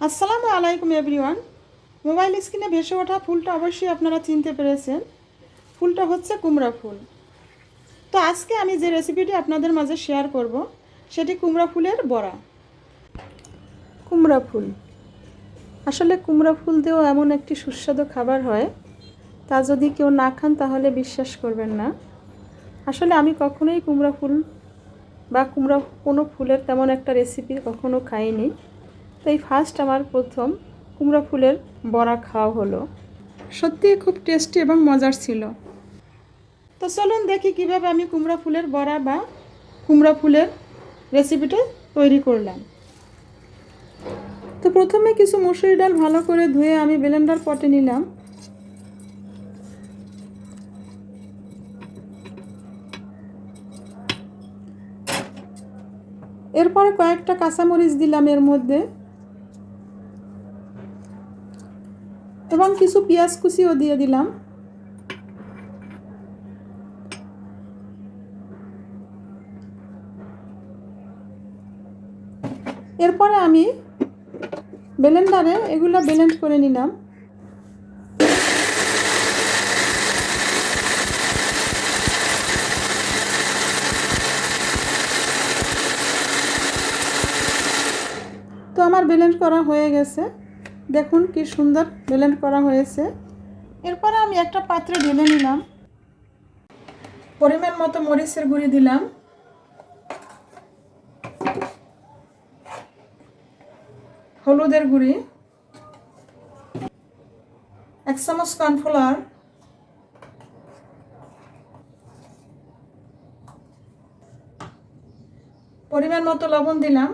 আসসালামু আলাইকুম everyone. Mobile স্ক্রিনে ভেসে ওঠা ফুলটা অবশ্যই আপনারা চিনতে পেরেছেন। ফুলটা হচ্ছে কুমড়া ফুল। তো আজকে আমি যে রেসিপিটি আপনাদের মাঝে শেয়ার করব সেটি কুমড়া ফুলের বড়া। কুমড়া ফুল আসলে কুমড়া ফুল দিয়েও এমন একটি সুস্বাদু খাবার হয়, তা যদি কেউ না খান তাহলে বিশ্বাস করবেন না। আসলে আমি কখনোই কুমড়া ফুল বা কুমড়া কোনো ফুলের তেমন একটা রেসিপি কখনো খাইনি। তো এই ফার্স্ট আমার প্রথম কুমড়া ফুলের বড়া খাওয়া হলো। সত্যিই খুব টেস্টি এবং মজার ছিল। তো চলুন দেখি কিভাবে আমি কুমড়া ফুলের বড়া বা কুমড়া ফুলের রেসিপিটা তৈরি করলাম। তো প্রথমে কিছু মসুরি ডাল ভালো করে ধুয়ে আমি ব্লেন্ডার পটে নিলাম। এরপরে কয়েকটা কাঁচামরিচ দিলাম এর মধ্যে এবং কিছু পেঁয়াজ কুচিও দিয়ে দিলাম। এরপরে আমি ব্লেন্ডারে এগুলো ব্লেন্ড করে নিলাম। তো আমার ব্লেন্ড করা হয়ে গেছে, দেখুন কি সুন্দর ব্লেন্ড করা হয়েছে। এরপরে আমি একটা পাত্রে ঢেলে নিলাম। পরিমাণ মতো মরিচের গুঁড়ি দিলাম, হলুদের গুঁড়ি, 1 চামচ কর্নফ্লাওয়ার, পরিমাণ মতো লবণ দিলাম,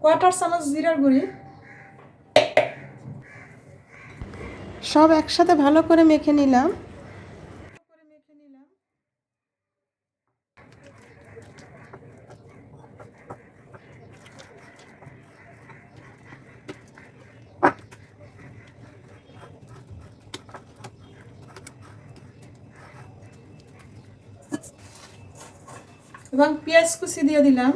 1/4 চামচ জিরার গুঁড়ি। সব একসাথে ভালো করে মেখে নিলাম। এবং পেঁয়াজ কুচি দিয়ে দিলাম।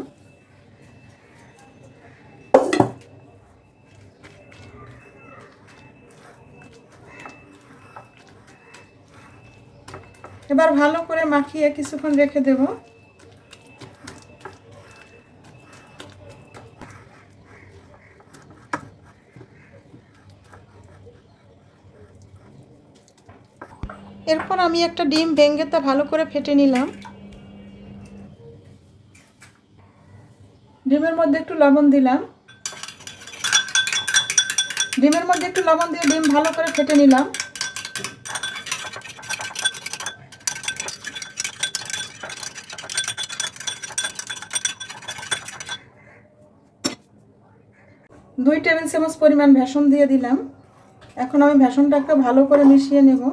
এবার ভালো করে মাখিয়ে কিছুক্ষণ রেখে দেব। এরপর আমি একটা ডিম ভেঙে তা ভালো করে ফেটে নিলাম। ডিমের মধ্যে একটু লবণ দিলাম। ডিমের মধ্যে একটু লবণ দিয়ে ডিম ভালো করে ফেটে নিলাম। দুই টেবিল চামচ পরিমাণ বেসন দিয়ে দিলাম। এখন আমি বেসনটাকে ভালো করে মিশিয়ে নেব।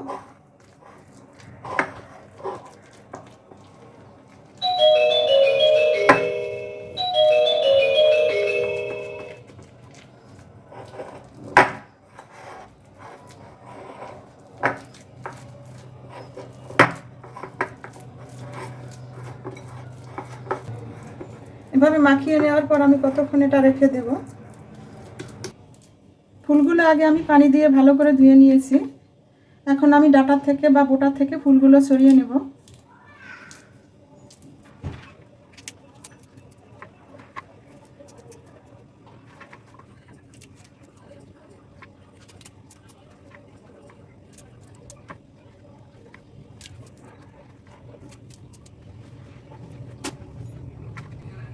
এভাবে মাখিয়ে নেওয়ার পর আমি কতক্ষণ এটা রেখে দেব। ফুলগুলো আগে আমি পানি দিয়ে ভালো করে ধুয়ে নিয়েছি। এখন আমি ডাটা থেকে বা বোটা থেকে ফুলগুলো ছড়িয়ে নেব।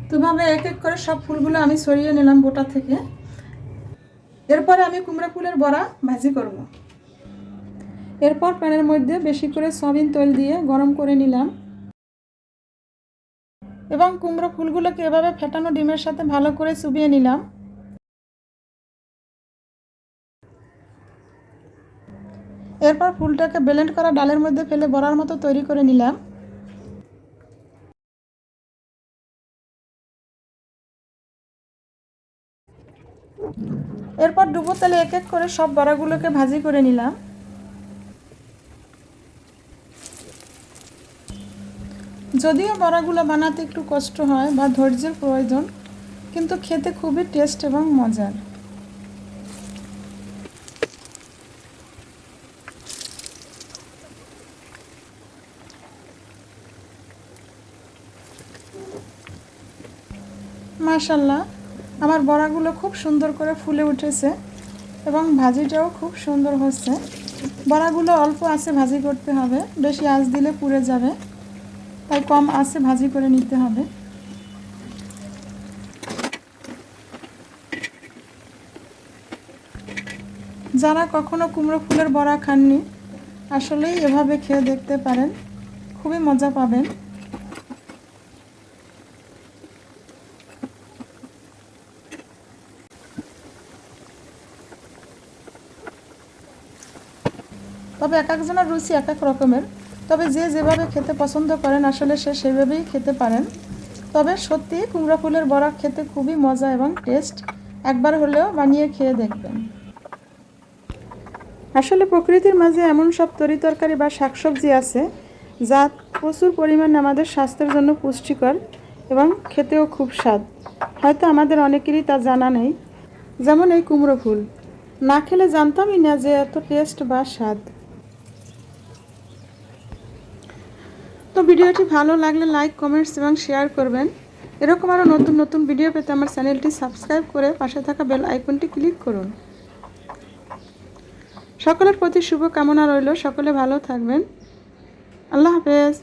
তো ভাবে এক এক করে সব ফুলগুলো আমি ছড়িয়ে নিলাম বোটা থেকে। এরপরে আমি কুমড়া ফুলের বড়া ভাজি করব। এরপর প্যানের মধ্যে বেশি করে সয়াবিন তেল দিয়ে গরম করে নিলাম এবং কুমড়ো ফুলগুলোকে এভাবে ফেটানো ডিমের সাথে ভালো করে চুবিয়ে নিলাম। এরপর ফুলটাকে ব্লেন্ড করা ডালের মধ্যে ফেলে বড়ার মতো তৈরি করে নিলাম। এরপর ডুবো তেলে এক এক করে সব বড়াগুলোকে ভাজি করে নিলাম। যদিও বড়াগুলো বানাতে একটু কষ্ট হয় বা ধৈর্যের প্রয়োজন, কিন্তু খেতে খুবই টেস্ট এবং মজার। মাশাআল্লাহ, আমার বড়াগুলো খুব সুন্দর করে ফুলে উঠেছে এবং ভাজিটাও খুব সুন্দর হচ্ছে। বড়াগুলো অল্প আঁচে ভাজি করতে হবে, বেশি আঁচ দিলে পুড়ে যাবে, তাই কম আঁচে ভাজি করে নিতে হবে। যারা কখনো কুমড়ো ফুলের বড়া খাননি, আসলেই এভাবে খেয়ে দেখতে পারেন, খুবই মজা পাবেন। তবে এক একজনের রুচি এক এক রকমের, তবে যে যেভাবে খেতে পছন্দ করেন আসলে সে সেভাবেই খেতে পারেন। তবে সত্যি কুমড়া ফুলের বড়া খেতে খুবই মজা এবং টেস্ট, একবার হলেও বানিয়ে খেয়ে দেখবেন। আসলে প্রকৃতির মাঝে এমন সব তরিতরকারি বা শাকসবজি আছে যা প্রচুর পরিমাণে আমাদের স্বাস্থ্যের জন্য পুষ্টিকর এবং খেতেও খুব স্বাদ। হয়তো আমাদের অনেকেরই তা জানা নেই। যেমন এই কুমড়ো ফুল, না খেলে জানতামই না যে এত টেস্ট বা স্বাদ। তো ভিডিওটি ভালো লাগলে লাইক, কমেন্টস এবং শেয়ার করবেন। এরকম আরও নতুন নতুন ভিডিও পেতে আমার চ্যানেলটি সাবস্ক্রাইব করে পাশে থাকা বেল আইকনটি ক্লিক করুন। সকলের প্রতি শুভ কামনা রইল, সকলে ভালো থাকবেন। আল্লাহ হাফেজ।